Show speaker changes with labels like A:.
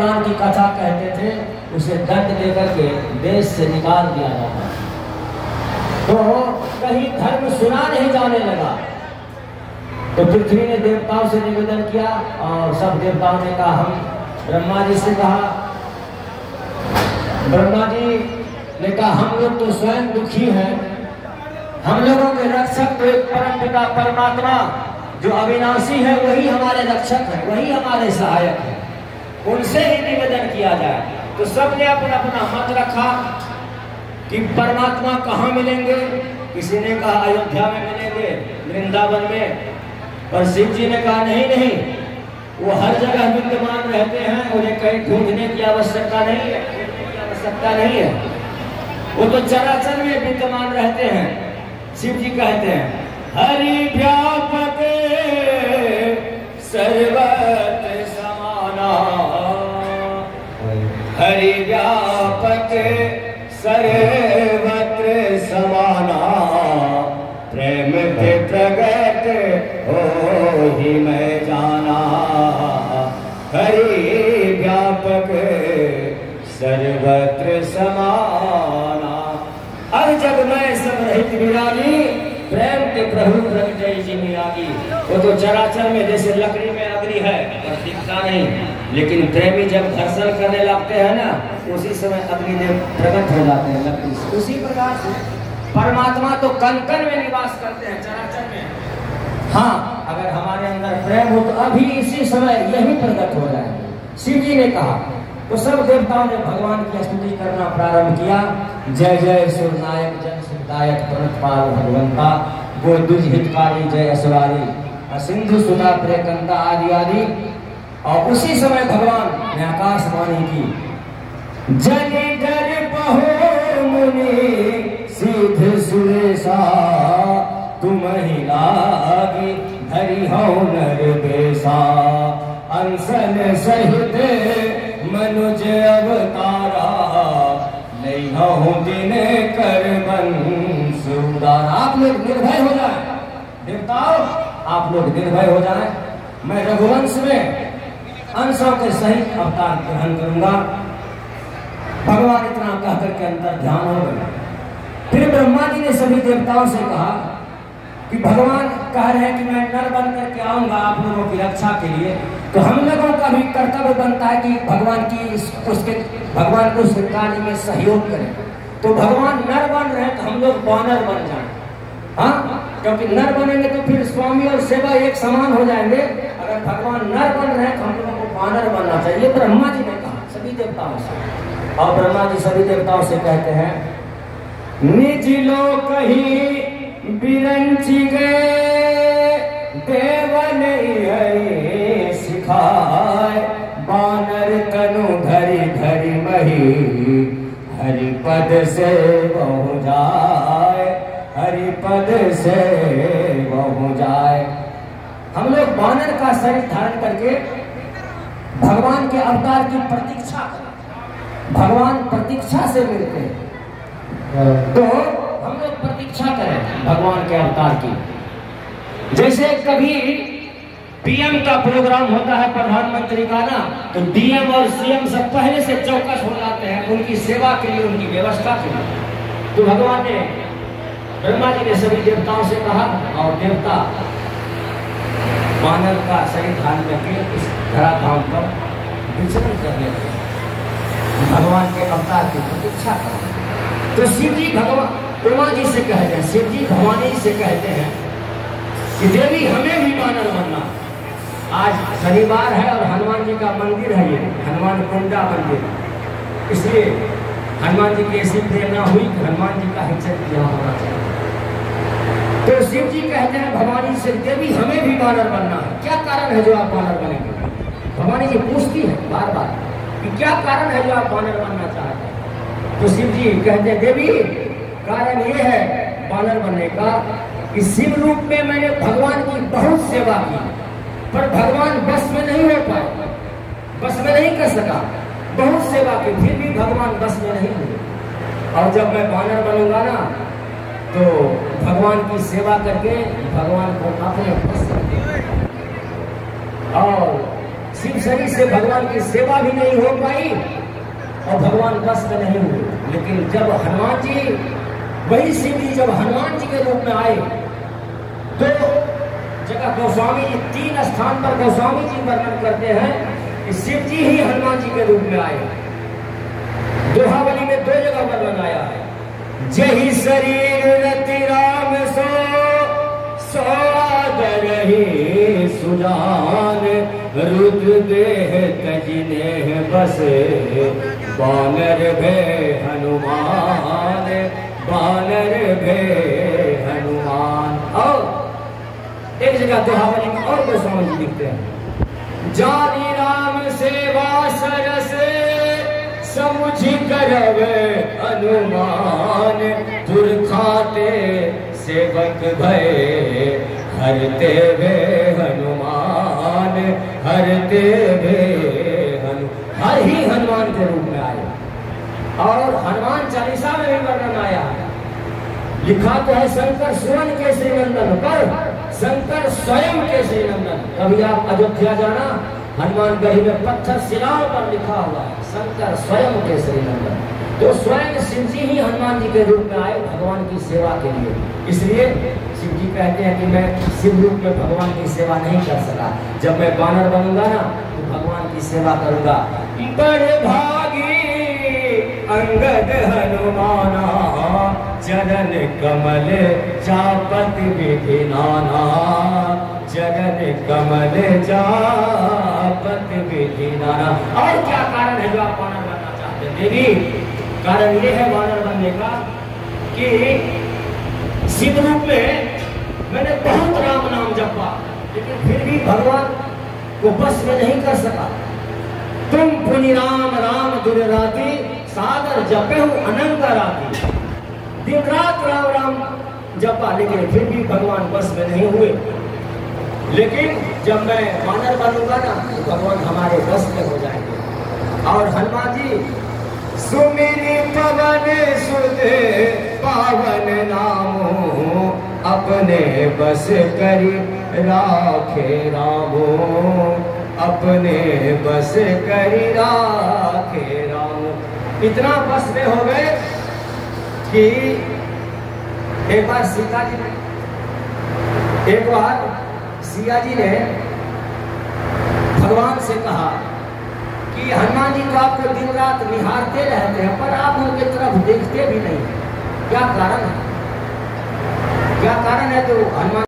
A: भगवान की कथा कहते थे उसे दंड देकर के देश से निकाल दिया जाता। तो कहीं धर्म सुना नहीं जाने लगा तो पृथ्वी ने देवताओं से निवेदन किया और सब देवताओं ने कहा, हम ब्रह्मा जी से कहा, ब्रह्मा जी ने कहा हम लोग तो स्वयं दुखी हैं, हम लोगों के रक्षक तो एक परम पिता परमात्मा जो अविनाशी है वही हमारे रक्षक है, वही हमारे सहायक है, उनसे ही निवेदन किया जाए। तो सबने अपना अपना मत रखा कि परमात्मा कहाँ मिलेंगे। किसी ने कहा अयोध्या में मिलेंगे, वृंदावन में, और शिव जी ने कहा नहीं नहीं, वो हर जगह विद्यमान रहते हैं, उन्हें कहीं ढूंढने की आवश्यकता नहीं है, वो तो चराचर में विद्यमान रहते हैं। शिव जी कहते हैं हरि व्यापक सर्वत्र समाना, हरि व्यापक सर्वत्र समाना, प्रेम के प्रगट हो ही मैं जाना, हरि व्यापक सर्वत्र समाना। अब जब मैं सब रहित विरागी, प्रेम के प्रभु प्रगटै जिमि आगी। वो तो चराचर में जैसे लकड़ी में अग्नि है पर दिखता नहीं, लेकिन प्रेमी जब घर्षण करने लगते हैं ना, उसी समय अग्निदेव प्रकट हो जाते हैं लकड़ी से। उसी प्रकार से परमात्मा तो कण कण में निवास करते हैं, चराचर में। हाँ, अगर हमारे अंदर प्रेम हो तो अभी इसी समय यही प्रकट हो जाए। शिव जी ने कहा तो सब देवताओं ने भगवान की स्तुति करना प्रारंभ किया। जय जय सुरनायक जन सुखदायक प्रणतपाल भगवंता, गो दुज हितकारी जय असुरारी, सिंधु सुधा प्रेकंता आदि आदि। और उसी समय भगवान ने आकाशवाणी की, जन डर बहो मुनि सिद्ध सुरेशा, तुम ही लागी धरि हौ नर बेसा, अंसन सहित मनुज अवतारा, नहीं हूँ दिन कर बंस उदारा। आप लोग निर्भय हो जाए देवताओं, आप लोग निर्भय हो जाए। मैं रघुवंश में अंशों के सहित अवतार ग्रहण करूंगा। भगवान इतना कहकर के अंतर ध्यान हो गया। फिर ब्रह्मा जी ने सभी देवताओं से कहा कि भगवान कह रहे हैं कि मैं नर बन करके आऊंगा आप लोगों की रक्षा के लिए, तो हम लोगों का भी कर्तव्य बनता है कि भगवान को उसके कार्य में सहयोग करें। तो भगवान नर बन रहे हैं तो हम लोग वानर बन जाएं। हाँ, क्योंकि नर बनेंगे तो फिर स्वामी और सेवा एक समान हो जाएंगे। अगर भगवान नर बन रहे हैं तो हम लोगों को वानर बनना चाहिए। ब्रह्मा जी ने कहा सभी देवताओं से, और ब्रह्मा जी सभी देवताओं से कहते हैं, निज लोक ही बिरंची गए, देवन हरि सिखाए, बानर तनु धरि धरि मही, हरिपद से बहु जाए, हरिपद से बहु जाए। हम लोग बानर का शरीर धारण करके भगवान के अवतार की प्रतीक्षा करें। भगवान प्रतीक्षा से मिलते हैं तो हम लोग प्रतीक्षा करें भगवान के अवतार की। जैसे कभी पीएम का प्रोग्राम होता है प्रधानमंत्री का ना, तो डीएम और सीएम सब पहले से चौकस हो जाते हैं उनकी सेवा के लिए, उनकी व्यवस्था के लिए। तो भगवान ने, ब्रह्मा जी ने सभी देवताओं से कहा, और देवता मानव का शरीर धारण करके इस धराधाम पर विचरण करने लगे, भगवान के अवतार की प्रतीक्षा करें। तो शिव जी भगवान ब्रह्मा जी से कहते हैं, शिव जी भवानी से कहते हैं कि देवी हमें भी वानर बनना। आज शनिवार है और हनुमान जी का मंदिर है, ये हनुमान कुंडा मंदिर, इसलिए हनुमान जी की ऐसी प्रेरणा हुई कि हनुमान जी का ही चरित्र यहाँ होना चाहिए। तो शिव जी कहते हैं भवानी से, देवी हमें भी वानर बनना है। क्या कारण है जो आप वानर बनेंगे? भवानी जी पूछती है बार बार कि क्या कारण है जो आप वानर बनना चाहते हैं? तो शिव जी कहते हैं, देवी कारण ये है वानर बनने का कि शिव रूप में मैंने भगवान की बहुत सेवा की, पर भगवान बस में नहीं हो पाए, बस में नहीं कर सका। बहुत सेवा की, फिर भी भगवान बस में नहीं हुए। और जब मैं वानर बनूंगा ना, तो भगवान की सेवा करके भगवान को अपने बस में और शिव शरीर से भगवान की सेवा भी नहीं हो पाई और भगवान बस में नहीं हुए। लेकिन जब हनुमान जी, वही शिव जी जब हनुमान जी के रूप में आए तो जगह गोस्वामी जी 3 स्थान पर गोस्वामी जी वर्णन करते हैं कि शिव जी ही हनुमान जी के रूप में आए। दोहावली में 2 जगह वर्णन आया है। जही शरीर रति राम सो आदर ही सुजान, रुद्र देह तजने बसे बानर भे हनुमान, बानर भे हनुमान। और एक जगह दोहावली में और गोस्वामी जी लिखते हैं, जानी राम सेवा सरस समुझ करवे हनुमान, दुर्खाते सेवक भय हरते वे हनुमान, हरते वे हर ही हनुमान के रूप में आए। और हनुमान चालीसा में भी वर्णन आया, लिखा तो है शंकर सुवन केसरी नंदन, पर शंकर स्वयं केसरी नंदन। कभी आप अयोध्या जाना, हनुमान गढ़ी में पत्थर शिलाओं पर लिखा हुआ है शंकर स्वयं केसरी नंदन। तो स्वयं शिव जी ही हनुमान जी के रूप में आए भगवान की सेवा के लिए। इसलिए शिव जी कहते हैं कि मैं शिव रूप में भगवान की सेवा नहीं कर सका, जब मैं बानर बनूंगा ना तो भगवान की सेवा करूंगा। बड़े भागी अंगद हनुमाना, चरण कमल चापत विधि नाना, चरण कमल चापत विधि नाना। और क्या कारण है जो आप बानर बनना चाहते हैं देवी? कारण ये है बानर बनने का कि शिव रूप में मैंने बहुत राम नाम जपा, लेकिन फिर भी भगवान को बस में नहीं कर सका। तुम पुनि राम राम दुर राती, सागर जपे हूँ अनंत राती। दिन रात राम राम जपा, लेकिन फिर भी भगवान बस में नहीं हुए। लेकिन जब मैं बानर बनूंगा ना तो भगवान हमारे बस में हो जाएंगे। और हनुमान जी सुमिरि पवन सुध पावन नामो, अपने बस करी राखे रामो, अपने बस करी राखे रामो। इतना बस में हो गए कि एक बार सीता जी ने, एक बार सिया जी ने भगवान से कहा कि हनुमान जी तो आपको दिन रात निहारते रहते हैं, पर आप उनके तरफ देखते भी नहीं, क्या कारण है? क्या कारण है? तो हनुमान